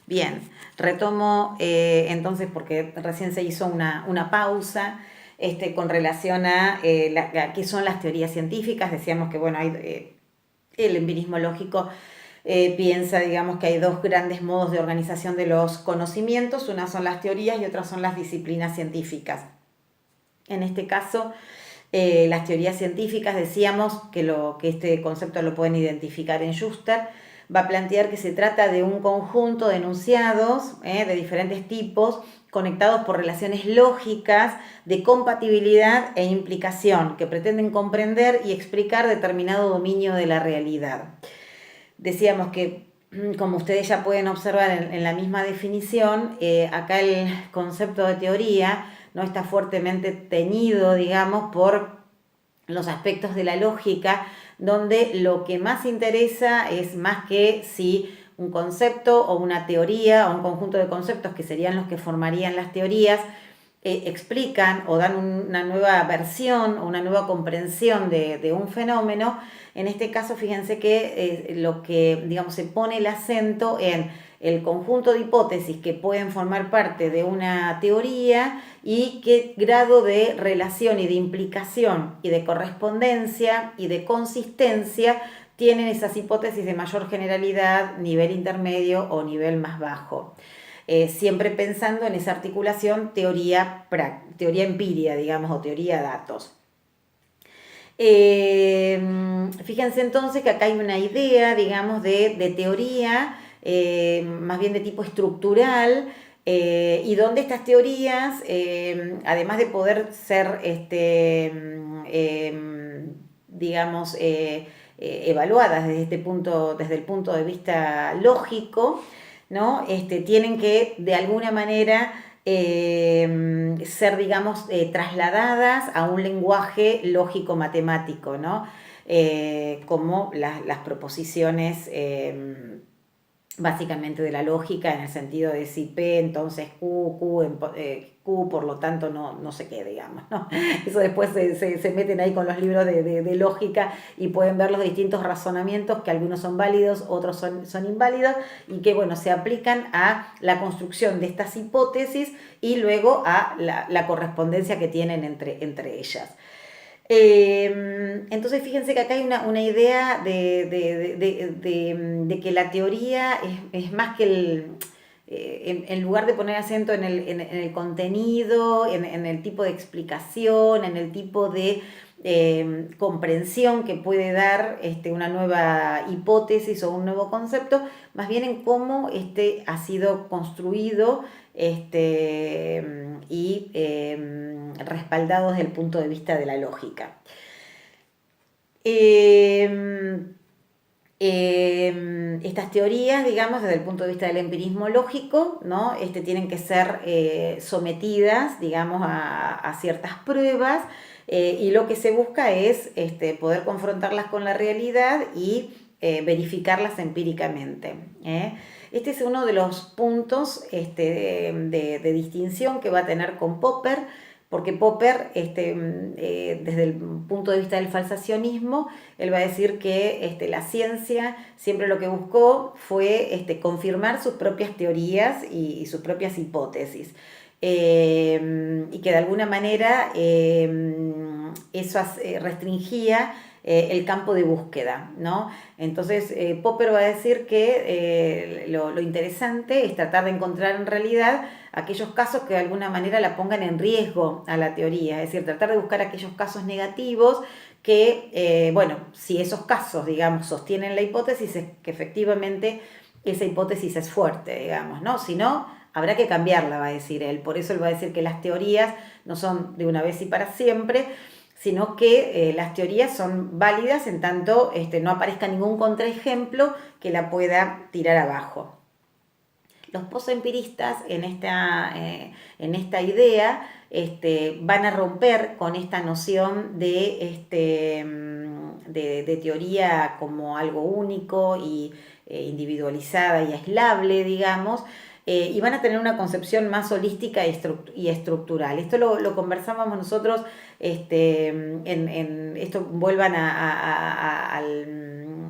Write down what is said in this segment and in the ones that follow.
Bien, retomo entonces porque recién se hizo una pausa con relación a qué son las teorías científicas. Decíamos que bueno, el empirismo lógico piensa, digamos, que hay dos grandes modos de organización de los conocimientos. Una son las teorías y otras son las disciplinas científicas. En este caso, las teorías científicas, decíamos que este concepto lo pueden identificar en Schuster, va a plantear que se trata de un conjunto de enunciados de diferentes tipos conectados por relaciones lógicas de compatibilidad e implicación que pretenden comprender y explicar determinado dominio de la realidad. Decíamos que, como ustedes ya pueden observar en la misma definición, acá el concepto de teoría no está fuertemente teñido, digamos, por los aspectos de la lógica, donde lo que más interesa es más que si un concepto o una teoría o un conjunto de conceptos que serían los que formarían las teorías explican o dan una nueva versión o una nueva comprensión de un fenómeno. En este caso, fíjense que lo que, digamos, se pone el acento en el conjunto de hipótesis que pueden formar parte de una teoría y qué grado de relación y de implicación y de correspondencia y de consistencia tienen esas hipótesis de mayor generalidad, nivel intermedio o nivel más bajo. Siempre pensando en esa articulación teoría empiria, digamos, o teoría datos. Fíjense entonces que acá hay una idea, digamos, de teoría, más bien de tipo estructural, y donde estas teorías, además de poder ser, digamos, evaluadas desde el punto de vista lógico, ¿no? Tienen que, de alguna manera, ser, digamos, trasladadas a un lenguaje lógico-matemático, ¿no? Como las proposiciones básicamente de la lógica, en el sentido de si P, entonces Q, por lo tanto no sé qué, digamos, ¿no? Eso después se meten ahí con los libros de lógica y pueden ver los distintos razonamientos, que algunos son válidos, otros son inválidos, y que, bueno, se aplican a la construcción de estas hipótesis y luego a la correspondencia que tienen entre ellas. Entonces fíjense que acá hay una idea de que la teoría es más que en lugar de poner acento en el contenido, en el tipo de explicación, en el tipo de comprensión que puede dar una nueva hipótesis o un nuevo concepto, más bien en cómo ha sido construido y respaldado desde el punto de vista de la lógica. Estas teorías, digamos, desde el punto de vista del empirismo lógico, ¿no? Tienen que ser sometidas, digamos, a ciertas pruebas, y lo que se busca es poder confrontarlas con la realidad y verificarlas empíricamente. Este es uno de los puntos de distinción que va a tener con Popper, porque Popper, desde el punto de vista del falsacionismo, él va a decir que la ciencia siempre lo que buscó fue confirmar sus propias teorías y sus propias hipótesis. Y que de alguna manera eso restringía el campo de búsqueda, ¿no? Entonces Popper va a decir que lo interesante es tratar de encontrar en realidad aquellos casos que de alguna manera la pongan en riesgo a la teoría, es decir, tratar de buscar aquellos casos negativos que, bueno, si esos casos, digamos, sostienen la hipótesis, es que efectivamente esa hipótesis es fuerte, digamos, ¿no? Si no, habrá que cambiarla, va a decir él. Por eso él va a decir que las teorías no son de una vez y para siempre, sino que las teorías son válidas en tanto no aparezca ningún contraejemplo que la pueda tirar abajo. Los postempiristas en esta idea van a romper con esta noción de teoría como algo único y individualizada y aislable, digamos, y van a tener una concepción más holística y estructural. Esto lo conversábamos nosotros, esto vuelvan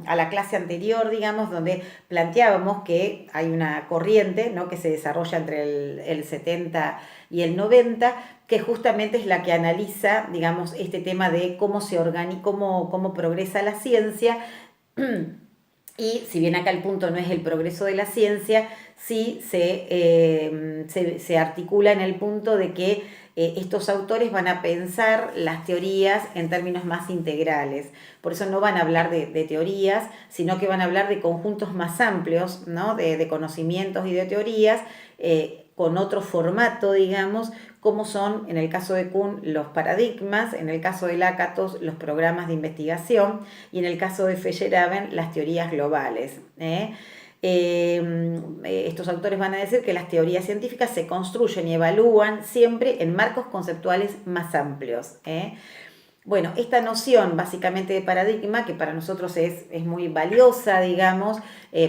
a la clase anterior, digamos, donde planteábamos que hay una corriente, ¿no?, que se desarrolla entre el 70 y el 90, que justamente es la que analiza, digamos, este tema de cómo cómo progresa la ciencia. Y si bien acá el punto no es el progreso de la ciencia, sí se articula en el punto de que estos autores van a pensar las teorías en términos más integrales. Por eso no van a hablar de teorías, sino que van a hablar de conjuntos más amplios, ¿no?, de conocimientos y de teorías, con otro formato, digamos, como son, en el caso de Kuhn, los paradigmas, en el caso de Lakatos, los programas de investigación, y en el caso de Feyerabend, las teorías globales. Estos autores van a decir que las teorías científicas se construyen y evalúan siempre en marcos conceptuales más amplios. Bueno, esta noción básicamente de paradigma, que para nosotros es muy valiosa, digamos,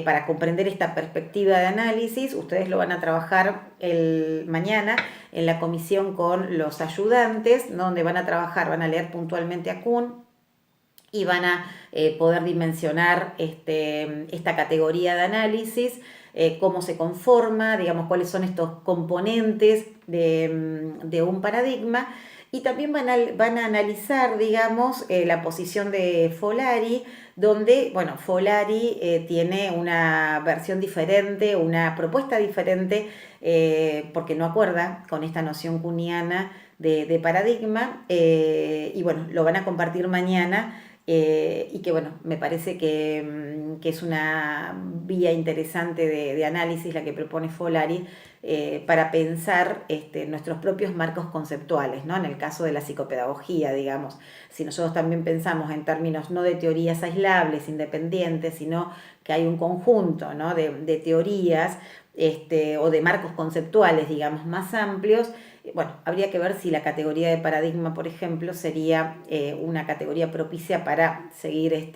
para comprender esta perspectiva de análisis, ustedes lo van a trabajar mañana en la comisión con los ayudantes, donde van a leer puntualmente a Kuhn y van a poder dimensionar esta categoría de análisis, cómo se conforma, digamos, cuáles son estos componentes de un paradigma. Y también van a analizar, digamos, la posición de Folari, donde, bueno, Folari tiene una versión diferente, una propuesta diferente, porque no acuerda con esta noción kuhniana de paradigma, y bueno, lo van a compartir mañana. Y que bueno, me parece que es una vía interesante de análisis la que propone Folari, para pensar nuestros propios marcos conceptuales, ¿no? En el caso de la psicopedagogía, digamos, si nosotros también pensamos en términos no de teorías aislables, independientes, sino que hay un conjunto, ¿no?, de teorías o de marcos conceptuales, digamos, más amplios. Bueno, habría que ver si la categoría de paradigma, por ejemplo, sería una categoría propicia para seguir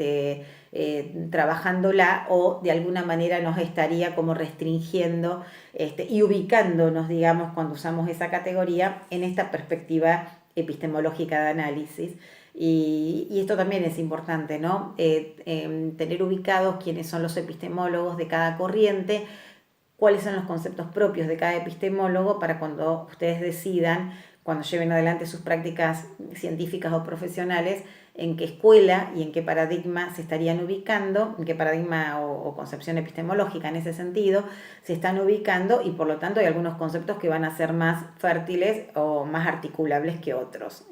trabajándola, o de alguna manera nos estaría como restringiendo y ubicándonos, digamos, cuando usamos esa categoría en esta perspectiva epistemológica de análisis. Y esto también es importante, ¿no? Tener ubicados quiénes son los epistemólogos de cada corriente, cuáles son los conceptos propios de cada epistemólogo, para cuando ustedes decidan, cuando lleven adelante sus prácticas científicas o profesionales, en qué escuela y en qué paradigma se estarían ubicando, en qué paradigma o concepción epistemológica en ese sentido se están ubicando, y por lo tanto hay algunos conceptos que van a ser más fértiles o más articulables que otros.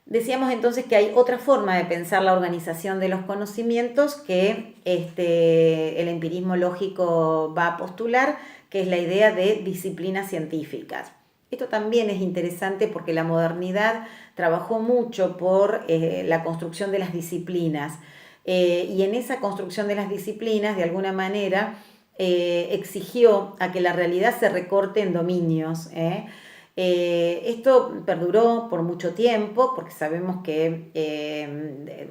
Decíamos entonces que hay otra forma de pensar la organización de los conocimientos que el empirismo lógico va a postular, que es la idea de disciplinas científicas. Esto también es interesante porque la modernidad trabajó mucho por la construcción de las disciplinas, y en esa construcción de las disciplinas, de alguna manera, exigió a que la realidad se recorte en dominios. Esto perduró por mucho tiempo, porque sabemos que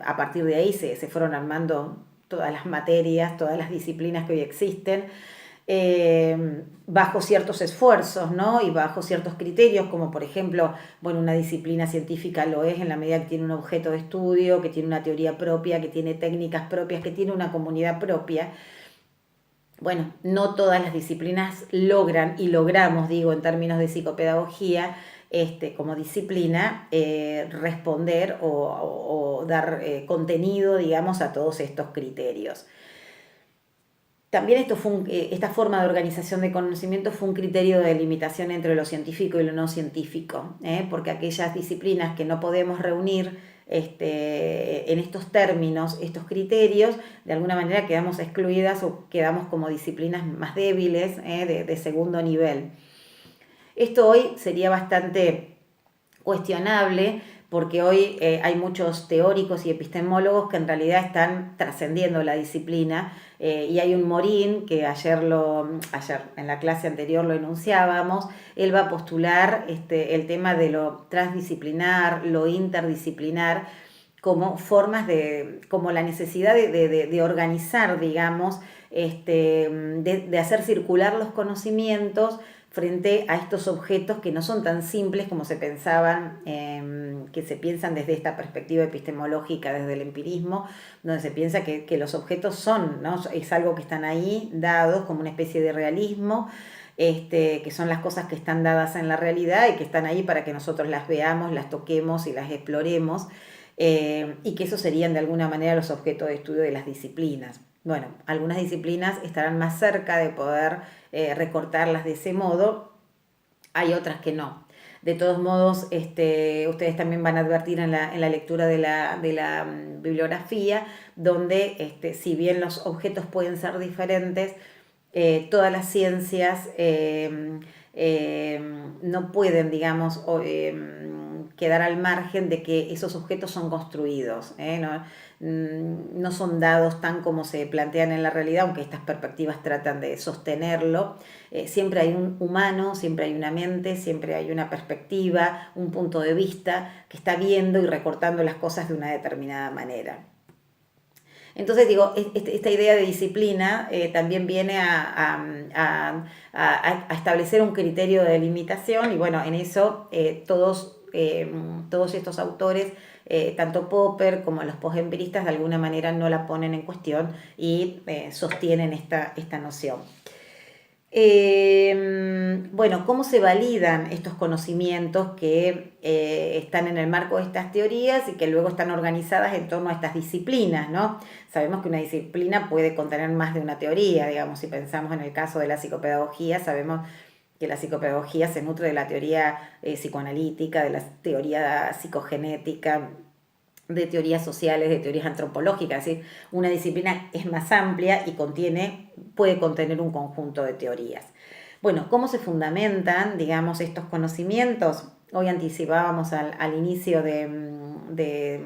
a partir de ahí se fueron armando todas las materias, todas las disciplinas que hoy existen, bajo ciertos esfuerzos, ¿no?, y bajo ciertos criterios, como por ejemplo, bueno, una disciplina científica lo es en la medida que tiene un objeto de estudio, que tiene una teoría propia, que tiene técnicas propias, que tiene una comunidad propia. Bueno, no todas las disciplinas logran, y logramos, digo, en términos de psicopedagogía, como disciplina, responder o dar contenido, digamos, a todos estos criterios. También esta forma de organización de conocimiento fue un criterio de delimitación entre lo científico y lo no científico, porque aquellas disciplinas que no podemos reunir en estos términos, estos criterios, de alguna manera quedamos excluidas o quedamos como disciplinas más débiles, de segundo nivel. Esto hoy sería bastante cuestionable, porque hoy hay muchos teóricos y epistemólogos que en realidad están trascendiendo la disciplina, y hay un Morín que ayer en la clase anterior lo enunciábamos. Él va a postular el tema de lo transdisciplinar, lo interdisciplinar, como formas como la necesidad de organizar, digamos, de hacer circular los conocimientos frente a estos objetos que no son tan simples como se pensaban, que se piensan desde esta perspectiva epistemológica, desde el empirismo, donde se piensa que los objetos son, ¿no? Es algo que están ahí dados como una especie de realismo, que son las cosas que están dadas en la realidad y que están ahí para que nosotros las veamos, las toquemos y las exploremos, y que esos serían de alguna manera los objetos de estudio de las disciplinas. Bueno, algunas disciplinas estarán más cerca de poder recortarlas de ese modo, hay otras que no. De todos modos, ustedes también van a advertir en la lectura de la bibliografía, donde si bien los objetos pueden ser diferentes, todas las ciencias no pueden, digamos, quedar al margen de que esos objetos son construidos, no son dados tan como se plantean en la realidad, aunque estas perspectivas tratan de sostenerlo. Siempre hay un humano, siempre hay una mente, siempre hay una perspectiva, un punto de vista que está viendo y recortando las cosas de una determinada manera. Entonces digo, esta idea de disciplina también viene a establecer un criterio de limitación, y bueno, en eso todos estos autores, tanto Popper como los postempiristas, de alguna manera no la ponen en cuestión y sostienen esta noción. Bueno, ¿cómo se validan estos conocimientos que están en el marco de estas teorías y que luego están organizadas en torno a estas disciplinas, ¿no? Sabemos que una disciplina puede contener más de una teoría, digamos, si pensamos en el caso de la psicopedagogía, sabemos que la psicopedagogía se nutre de la teoría psicoanalítica, de la teoría psicogenética, de teorías sociales, de teorías antropológicas, es decir, una disciplina es más amplia y puede contener un conjunto de teorías. Bueno, ¿cómo se fundamentan, digamos, estos conocimientos? Hoy anticipábamos al inicio de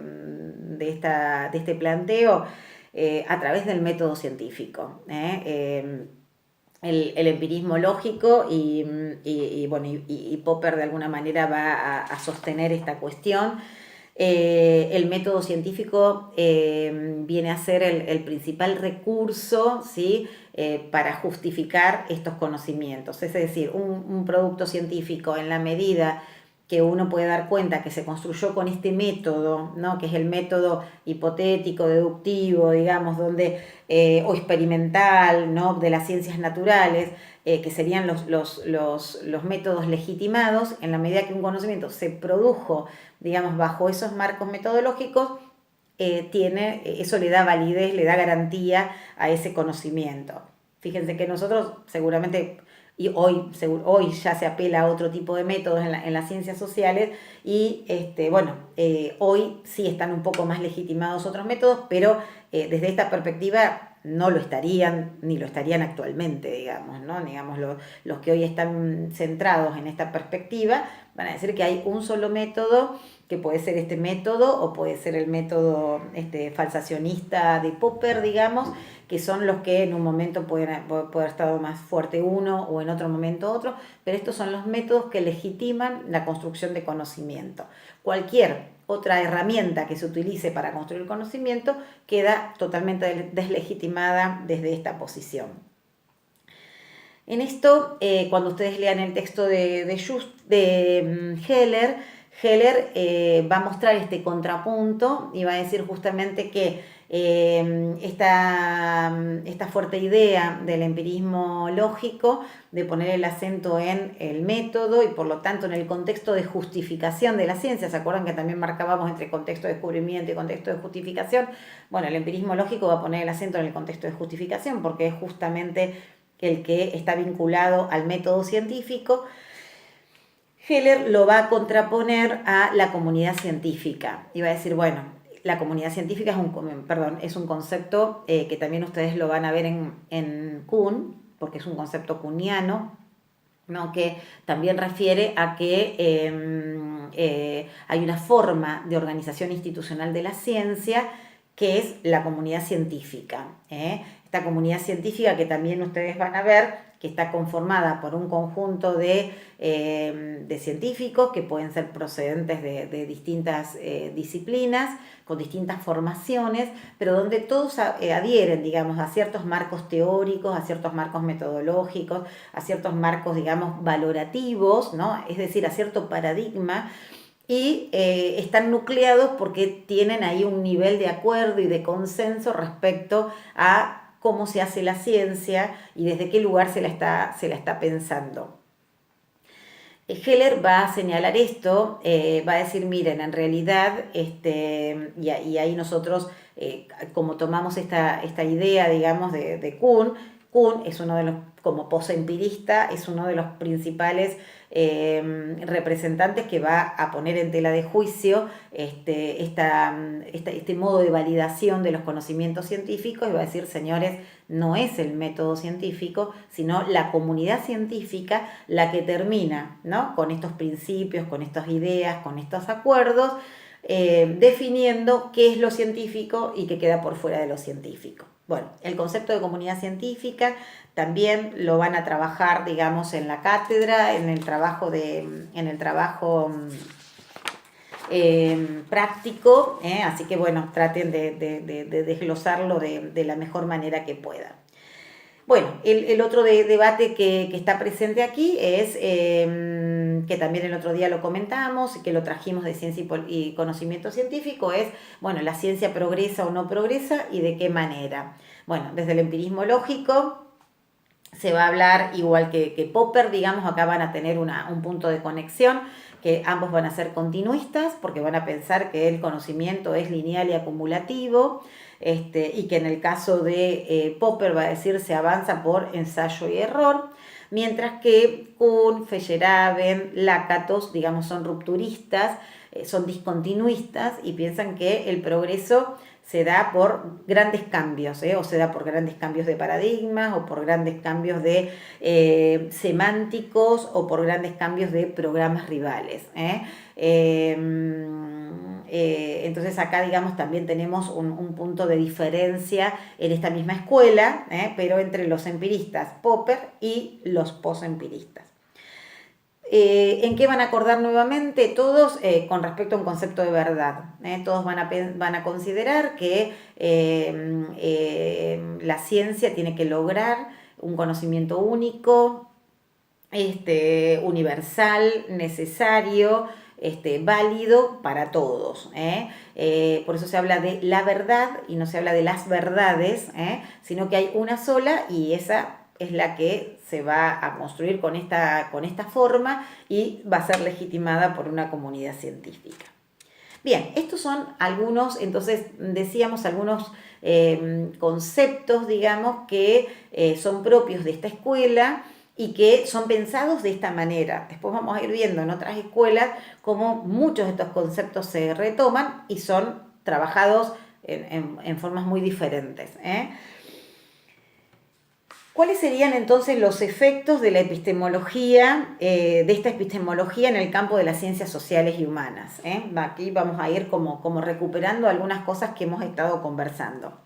este planteo a través del método científico. El empirismo lógico y Popper de alguna manera va a sostener esta cuestión. El método científico viene a ser el principal recurso, ¿sí? Para justificar estos conocimientos. Es decir, un producto científico, en la medida que uno puede dar cuenta que se construyó con este método, ¿no? Que es el método hipotético, deductivo, digamos, o experimental, ¿no? De las ciencias naturales, que serían los métodos legitimados, en la medida que un conocimiento se produjo, digamos, bajo esos marcos metodológicos, eso le da validez, le da garantía a ese conocimiento. Fíjense que nosotros seguramente, y hoy ya se apela a otro tipo de métodos en las ciencias sociales, y hoy sí están un poco más legitimados otros métodos, pero desde esta perspectiva no lo estarían, ni lo estarían actualmente, digamos, ¿no? Digamos, los que hoy están centrados en esta perspectiva van a decir que hay un solo método, que puede ser este método o puede ser el método falsacionista de Popper, digamos, que son los que en un momento puede haber estado más fuerte uno o en otro momento otro, pero estos son los métodos que legitiman la construcción de conocimiento. Cualquier otra herramienta que se utilice para construir conocimiento queda totalmente deslegitimada desde esta posición. En esto, cuando ustedes lean el texto de Heller va a mostrar este contrapunto y va a decir justamente que esta fuerte idea del empirismo lógico, de poner el acento en el método y por lo tanto en el contexto de justificación de la ciencia. ¿Se acuerdan que también marcábamos entre contexto de descubrimiento y contexto de justificación? Bueno, el empirismo lógico va a poner el acento en el contexto de justificación porque es justamente el que está vinculado al método científico. Heller lo va a contraponer a la comunidad científica y va a decir, bueno, la comunidad científica es un concepto que también ustedes lo van a ver en Kuhn, porque es un concepto kuhniano, ¿no? Que también refiere a que hay una forma de organización institucional de la ciencia que es la comunidad científica. Esta comunidad científica que también ustedes van a ver que está conformada por un conjunto de científicos que pueden ser procedentes de distintas disciplinas, con distintas formaciones, pero donde todos adhieren, digamos, a ciertos marcos teóricos, a ciertos marcos metodológicos, a ciertos marcos, digamos, valorativos, ¿no? Es decir, a cierto paradigma, y están nucleados porque tienen ahí un nivel de acuerdo y de consenso respecto a cómo se hace la ciencia y desde qué lugar se la está pensando. Heller va a señalar esto, va a decir, miren, en realidad, y ahí nosotros, como tomamos esta idea, digamos, de Kuhn, Kuhn es uno de los, como posempirista, es uno de los principales representantes que va a poner en tela de juicio este modo de validación de los conocimientos científicos, y va a decir, señores, no es el método científico, sino la comunidad científica la que termina, ¿no?, con estos principios, con estas ideas, con estos acuerdos, definiendo qué es lo científico y qué queda por fuera de lo científico. Bueno, el concepto de comunidad científica también lo van a trabajar, digamos, en la cátedra, en el trabajo práctico, así que bueno, traten de desglosarlo de la mejor manera que puedan. Bueno, el otro debate que está presente aquí es, que también el otro día lo comentamos y que lo trajimos de ciencia y conocimiento científico, es, bueno, ¿la ciencia progresa o no progresa y de qué manera? Bueno, desde el empirismo lógico se va a hablar, igual que Popper, digamos, acá van a tener un punto de conexión, que ambos van a ser continuistas, porque van a pensar que el conocimiento es lineal y acumulativo, y que en el caso de Popper va a decir se avanza por ensayo y error, mientras que Kuhn, Feyerabend, Lakatos, digamos, son rupturistas, son discontinuistas y piensan que el progreso se da por grandes cambios, o se da por grandes cambios de paradigmas, o por grandes cambios de semánticos, o por grandes cambios de programas rivales. Entonces acá, digamos, también tenemos un punto de diferencia en esta misma escuela, pero entre los empiristas Popper y los posempiristas. ¿En qué van a acordar nuevamente? Todos con respecto a un concepto de verdad. Todos van a considerar que la ciencia tiene que lograr un conocimiento único, universal, necesario, válido para todos. Por eso se habla de la verdad y no se habla de las verdades, sino que hay una sola y esa es la que se va a construir con esta forma y va a ser legitimada por una comunidad científica. Bien, estos son algunos, entonces decíamos, algunos conceptos, digamos, que son propios de esta escuela y que son pensados de esta manera. Después vamos a ir viendo en otras escuelas cómo muchos de estos conceptos se retoman y son trabajados en formas muy diferentes. ¿Cuáles serían entonces los efectos de la epistemología, de esta epistemología en el campo de las ciencias sociales y humanas? Aquí vamos a ir como recuperando algunas cosas que hemos estado conversando.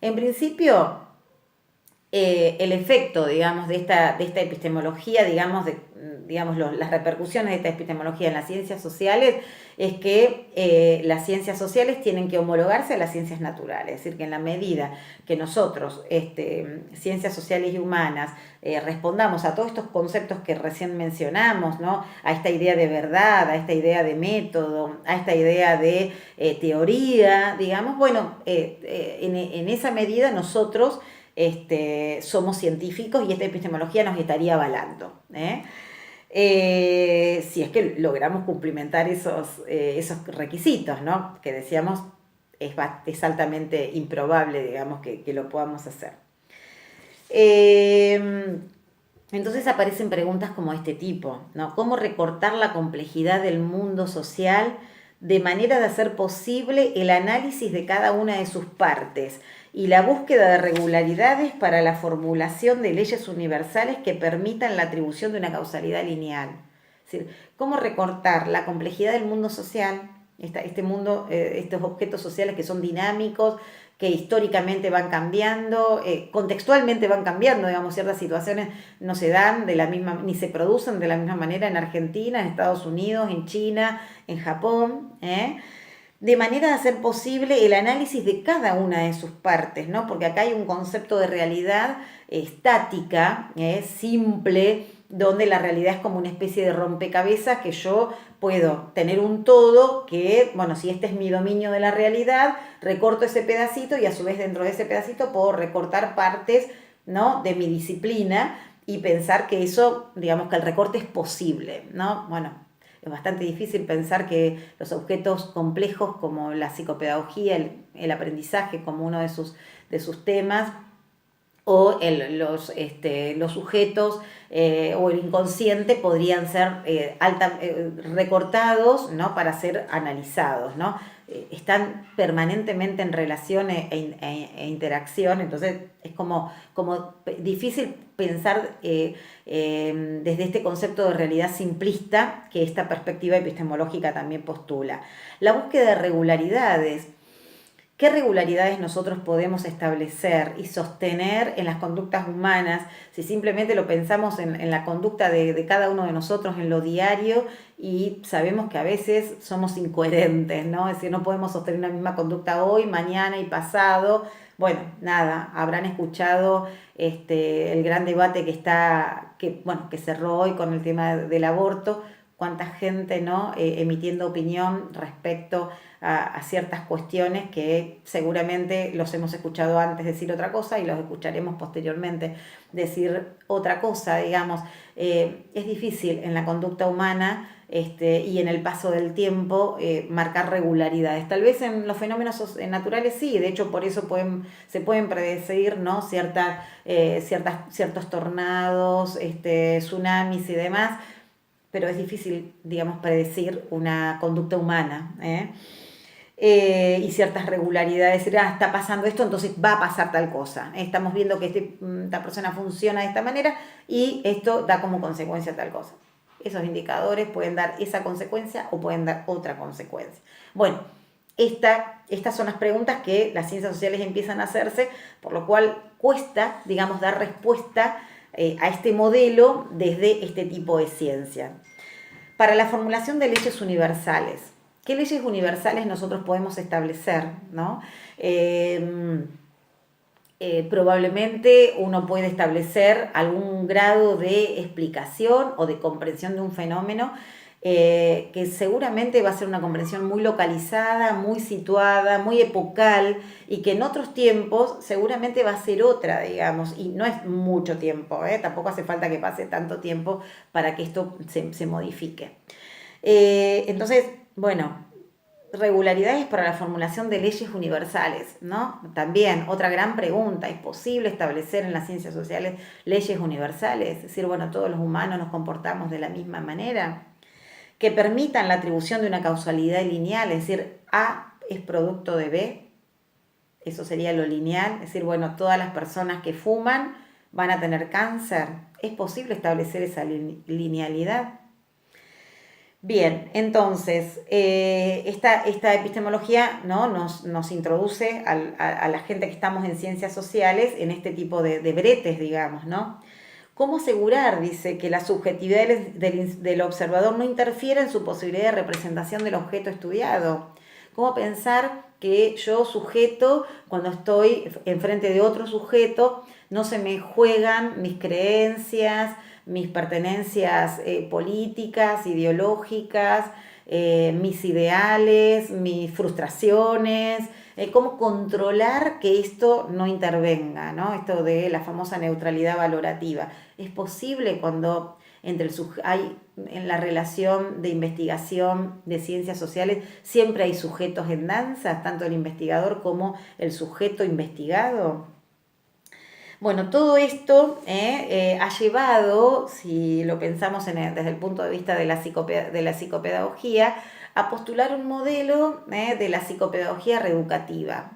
En principio, el efecto, digamos, de esta epistemología, digamos, las repercusiones de esta epistemología en las ciencias sociales es que las ciencias sociales tienen que homologarse a las ciencias naturales, es decir, que en la medida que nosotros, ciencias sociales y humanas, respondamos a todos estos conceptos que recién mencionamos, ¿no?, a esta idea de verdad, a esta idea de método, a esta idea de teoría, digamos, bueno, en esa medida nosotros somos científicos y esta epistemología nos estaría avalando. Si es que logramos cumplimentar esos requisitos, ¿no?, que decíamos es altamente improbable, digamos, que lo podamos hacer. Entonces aparecen preguntas como este tipo, ¿no? ¿Cómo recortar la complejidad del mundo social de manera de hacer posible el análisis de cada una de sus partes y la búsqueda de regularidades para la formulación de leyes universales que permitan la atribución de una causalidad lineal? Es decir, ¿cómo recortar la complejidad del mundo social, este mundo, estos objetos sociales que son dinámicos, que históricamente van cambiando, contextualmente van cambiando, digamos, ciertas situaciones no se dan de la misma, ni se producen de la misma manera en Argentina, en Estados Unidos, en China, en Japón, de manera de hacer posible el análisis de cada una de sus partes, ¿no? Porque acá hay un concepto de realidad estática, simple, donde la realidad es como una especie de rompecabezas que yo puedo tener un todo que, bueno, si este es mi dominio de la realidad, recorto ese pedacito y a su vez dentro de ese pedacito puedo recortar partes, ¿no?, de mi disciplina y pensar que eso, digamos, que el recorte es posible, ¿no? Bueno, es bastante difícil pensar que los objetos complejos como la psicopedagogía, el aprendizaje como uno de sus temas, o los sujetos o el inconsciente podrían ser recortados, ¿no?, para ser analizados, ¿no? Están permanentemente en relación e interacción, entonces es como difícil pensar desde este concepto de realidad simplista que esta perspectiva epistemológica también postula. La búsqueda de regularidades. ¿Qué regularidades nosotros podemos establecer y sostener en las conductas humanas si simplemente lo pensamos en la conducta de cada uno de nosotros en lo diario y sabemos que a veces somos incoherentes, ¿no? Es decir, no podemos sostener una misma conducta hoy, mañana y pasado. Bueno, nada, habrán escuchado el gran debate que cerró hoy con el tema del aborto. Cuánta gente, ¿no?, emitiendo opinión respecto a ciertas cuestiones que seguramente los hemos escuchado antes decir otra cosa y los escucharemos posteriormente decir otra cosa, digamos. Es difícil en la conducta humana y en el paso del tiempo marcar regularidades. Tal vez en los fenómenos naturales sí, de hecho por eso se pueden predecir, ¿no?, ciertos tornados, tsunamis y demás, pero es difícil, digamos, predecir una conducta humana, y ciertas regularidades, está pasando esto, entonces va a pasar tal cosa. Estamos viendo que esta persona funciona de esta manera y esto da como consecuencia tal cosa. Esos indicadores pueden dar esa consecuencia o pueden dar otra consecuencia. Bueno, estas son las preguntas que las ciencias sociales empiezan a hacerse, por lo cual cuesta, digamos, dar respuesta a este modelo desde este tipo de ciencia. Para la formulación de leyes universales, ¿qué leyes universales nosotros podemos establecer, ¿no? Probablemente uno puede establecer algún grado de explicación o de comprensión de un fenómeno que seguramente va a ser una comprensión muy localizada, muy situada, muy epocal y que en otros tiempos seguramente va a ser otra, digamos, y no es mucho tiempo, tampoco hace falta que pase tanto tiempo para que esto se modifique. Entonces, bueno, regularidades para la formulación de leyes universales, ¿no? También otra gran pregunta, ¿es posible establecer en las ciencias sociales leyes universales? Es decir, bueno, todos los humanos nos comportamos de la misma manera, que permitan la atribución de una causalidad lineal, es decir, A es producto de B, eso sería lo lineal, es decir, bueno, todas las personas que fuman van a tener cáncer. ¿Es posible establecer esa linealidad? Bien, entonces, esta epistemología, ¿no?, nos introduce a la gente que estamos en ciencias sociales en este tipo de bretes, digamos, ¿no? ¿Cómo asegurar, dice, que la subjetividad del observador no interfiere en su posibilidad de representación del objeto estudiado? ¿Cómo pensar que yo, sujeto, cuando estoy enfrente de otro sujeto, no se me juegan mis creencias, mis pertenencias políticas, ideológicas, mis ideales, mis frustraciones? ¿Cómo controlar que esto no intervenga, ¿no? Esto de la famosa neutralidad valorativa. ¿Es posible cuando hay en la relación de investigación de ciencias sociales siempre hay sujetos en danza, tanto el investigador como el sujeto investigado? Bueno, todo esto ha llevado, si lo pensamos desde el punto de vista de la psicopedagogía, a postular un modelo de la psicopedagogía reeducativa,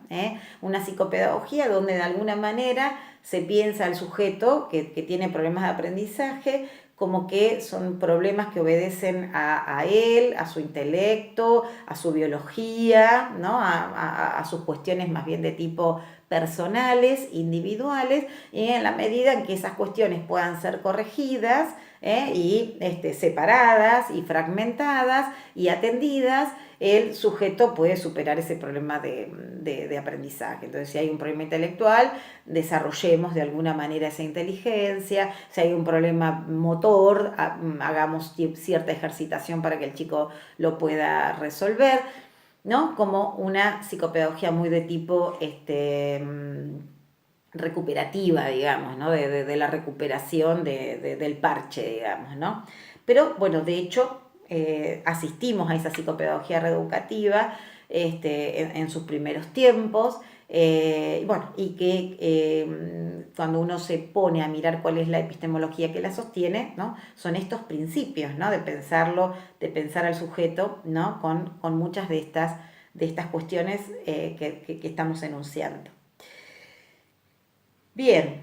una psicopedagogía donde de alguna manera se piensa al sujeto que tiene problemas de aprendizaje como que son problemas que obedecen a él, a su intelecto, a su biología, ¿no? A sus cuestiones más bien de tipo personales, individuales, y en la medida en que esas cuestiones puedan ser corregidas, y separadas y fragmentadas y atendidas, el sujeto puede superar ese problema de aprendizaje. Entonces, si hay un problema intelectual, desarrollemos de alguna manera esa inteligencia. Si hay un problema motor, hagamos cierta ejercitación para que el chico lo pueda resolver, ¿no? Como una psicopedagogía muy de tipo recuperativa, digamos, ¿no? De la recuperación del parche, digamos, ¿no? Pero, bueno, de hecho, asistimos a esa psicopedagogía reeducativa en sus primeros tiempos, bueno, y que cuando uno se pone a mirar cuál es la epistemología que la sostiene, ¿no? Son estos principios, ¿no? De pensarlo, de pensar al sujeto, ¿no? Con muchas de estas cuestiones que estamos enunciando. Bien,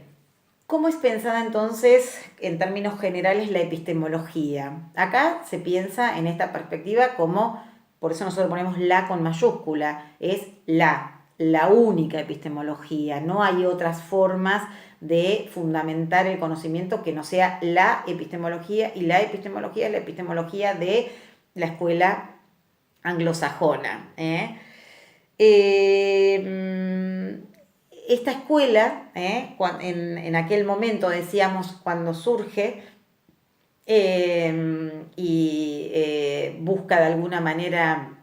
¿cómo es pensada entonces en términos generales la epistemología? Acá se piensa en esta perspectiva como, por eso nosotros ponemos la con mayúscula, es la única epistemología. No hay otras formas de fundamentar el conocimiento que no sea la epistemología, y la epistemología es la epistemología de la escuela anglosajona. Esta escuela, en aquel momento decíamos cuando surge, y busca de alguna manera,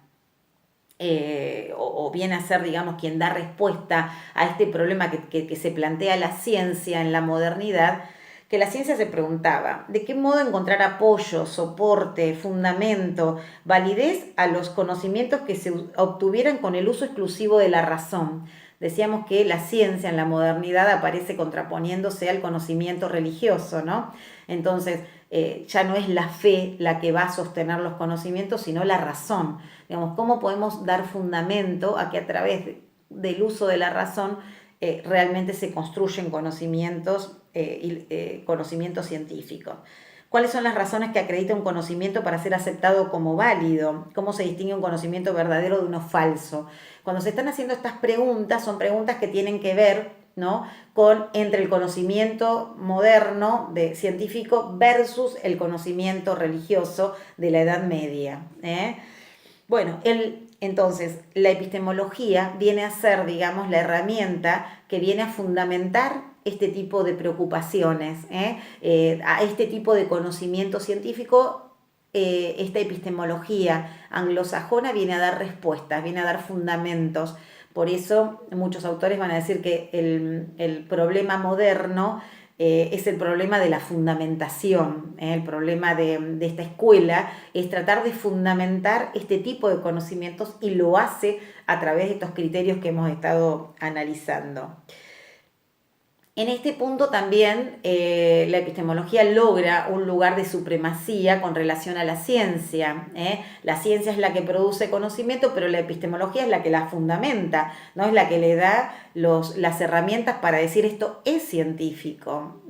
o viene a ser, digamos, quien da respuesta a este problema que se plantea la ciencia en la modernidad, que la ciencia se preguntaba de qué modo encontrar apoyo, soporte, fundamento, validez a los conocimientos que se obtuvieran con el uso exclusivo de la razón. Decíamos que la ciencia en la modernidad aparece contraponiéndose al conocimiento religioso, ¿no? Entonces, ya no es la fe la que va a sostener los conocimientos, sino la razón. Digamos, ¿cómo podemos dar fundamento a que a través del uso de la razón realmente se construyen conocimientos, conocimientos científicos? ¿Cuáles son las razones que acredita un conocimiento para ser aceptado como válido? ¿Cómo se distingue un conocimiento verdadero de uno falso? Cuando se están haciendo estas preguntas, son preguntas que tienen que ver, ¿no?, entre el conocimiento moderno científico versus el conocimiento religioso de la Edad Media. Bueno, entonces, la epistemología viene a ser, digamos, la herramienta que viene a fundamentar este tipo de preocupaciones, a este tipo de conocimiento científico. Esta epistemología anglosajona viene a dar respuestas, viene a dar fundamentos. Por eso muchos autores van a decir que el problema moderno es el problema de la fundamentación. El problema de esta escuela es tratar de fundamentar este tipo de conocimientos, y lo hace a través de estos criterios que hemos estado analizando. En este punto también la epistemología logra un lugar de supremacía con relación a la ciencia. La ciencia es la que produce conocimiento, pero la epistemología es la que la fundamenta, ¿no? Es la que le da las herramientas para decir esto es científico.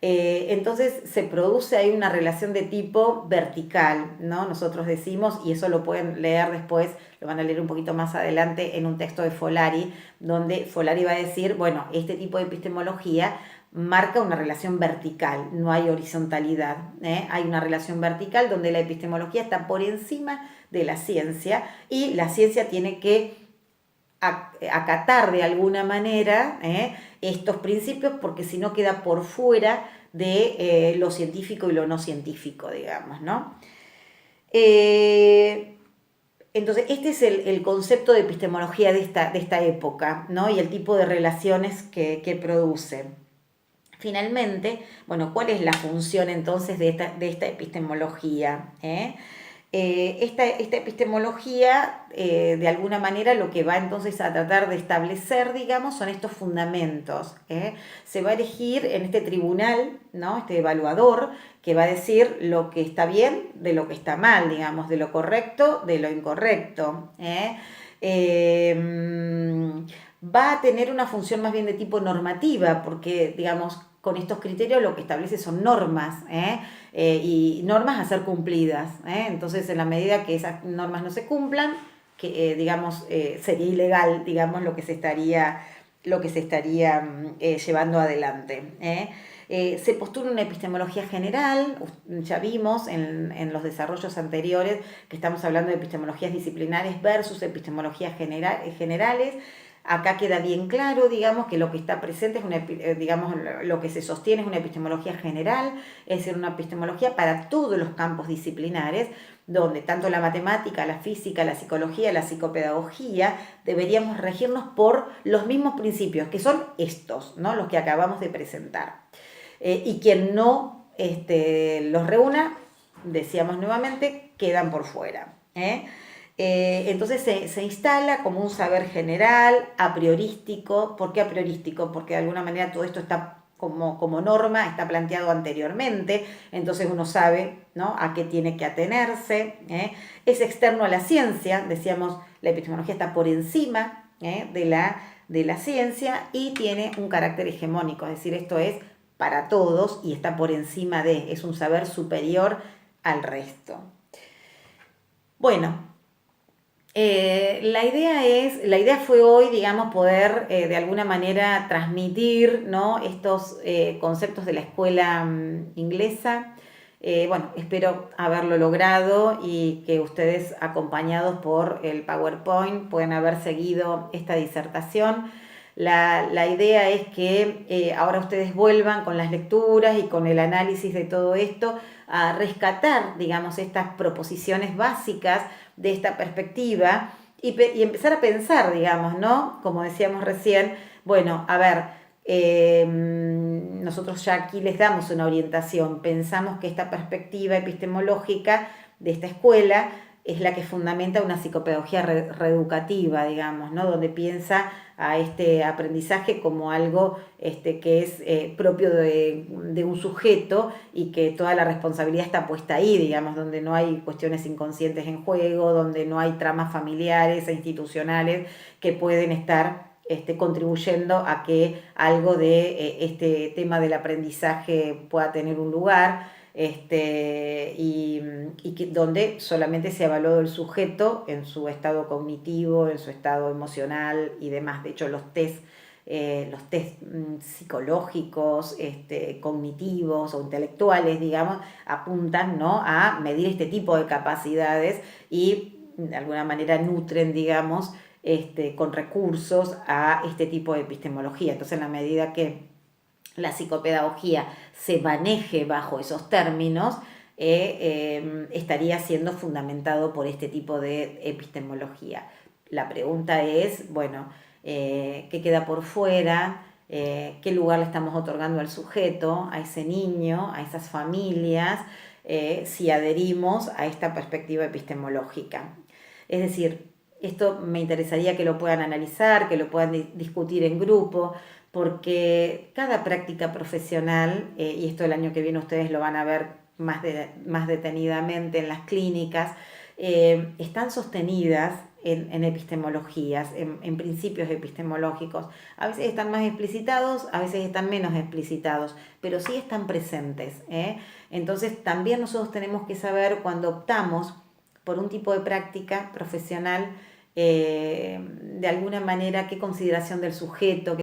Entonces se produce ahí una relación de tipo vertical, ¿no? Nosotros decimos, y eso lo pueden leer después, lo van a leer un poquito más adelante en un texto de Folari, donde Folari va a decir, bueno, este tipo de epistemología marca una relación vertical, no hay horizontalidad, hay una relación vertical donde la epistemología está por encima de la ciencia, y la ciencia tiene que acatar de alguna manera estos principios, porque si no queda por fuera de lo científico y lo no científico, digamos, ¿no? Entonces, este es el concepto de epistemología de esta época, ¿no? Y el tipo de relaciones que produce. Finalmente, bueno, ¿cuál es la función entonces de esta epistemología? Esta epistemología, de alguna manera, lo que va entonces a tratar de establecer, digamos, son estos fundamentos. Se va a elegir en este tribunal, ¿no?, este evaluador, que va a decir lo que está bien de lo que está mal, digamos, de lo correcto de lo incorrecto. va a tener una función más bien de tipo normativa, porque, digamos, con estos criterios lo que establece son normas, y normas a ser cumplidas. Entonces, en la medida que esas normas no se cumplan, que, digamos, sería ilegal, digamos, lo que se estaría llevando adelante. Se postula una epistemología general, ya vimos en los desarrollos anteriores que estamos hablando de epistemologías disciplinares versus epistemologías generales. Acá queda bien claro, digamos, que lo que está presente es digamos, lo que se sostiene es una epistemología general, es decir, una epistemología para todos los campos disciplinares, donde tanto la matemática, la física, la psicología, la psicopedagogía, deberíamos regirnos por los mismos principios, que son estos, ¿no? Los que acabamos de presentar. Y quien no los reúna, decíamos nuevamente, quedan por fuera. Entonces se instala como un saber general, a priorístico. ¿Por qué a priorístico? Porque de alguna manera todo esto está como norma, está planteado anteriormente, entonces uno sabe, ¿no?, a qué tiene que atenerse. Es externo a la ciencia, decíamos, la epistemología está por encima de la ciencia y tiene un carácter hegemónico, es decir, esto es para todos y está por encima es un saber superior al resto. Bueno, la idea fue hoy, digamos, poder de alguna manera transmitir, ¿no?, estos conceptos de la escuela inglesa. Bueno, espero haberlo logrado y que ustedes, acompañados por el PowerPoint, puedan haber seguido esta disertación. La idea es que ahora ustedes vuelvan con las lecturas y con el análisis de todo esto a rescatar, digamos, estas proposiciones básicas de esta perspectiva y empezar a pensar, digamos, ¿no? Como decíamos recién, bueno, a ver, nosotros ya aquí les damos una orientación, pensamos que esta perspectiva epistemológica de esta escuela es la que fundamenta una psicopedagogía reeducativa, digamos, ¿no?, donde piensa a este aprendizaje como algo que es propio de un sujeto y que toda la responsabilidad está puesta ahí, digamos, donde no hay cuestiones inconscientes en juego, donde no hay tramas familiares e institucionales que pueden estar contribuyendo a que algo de este tema del aprendizaje pueda tener un lugar. Donde solamente se ha evaluado el sujeto en su estado cognitivo, en su estado emocional y demás. De hecho, los test psicológicos, cognitivos o intelectuales, digamos, apuntan, ¿no?, a medir este tipo de capacidades y de alguna manera nutren, digamos, con recursos a este tipo de epistemología. Entonces, en la medida que la psicopedagogía se maneje bajo esos términos, estaría siendo fundamentado por este tipo de epistemología. La pregunta es, bueno, ¿qué queda por fuera? ¿Qué lugar le estamos otorgando al sujeto, a ese niño, a esas familias, si adherimos a esta perspectiva epistemológica? Es decir, esto me interesaría que lo puedan analizar, que lo puedan discutir en grupo, porque cada práctica profesional, y esto el año que viene ustedes lo van a ver más detenidamente en las clínicas, están sostenidas en epistemologías, en principios epistemológicos. A veces están más explicitados, a veces están menos explicitados, pero sí están presentes. Entonces también nosotros tenemos que saber, cuando optamos por un tipo de práctica profesional, de alguna manera qué consideración del sujeto,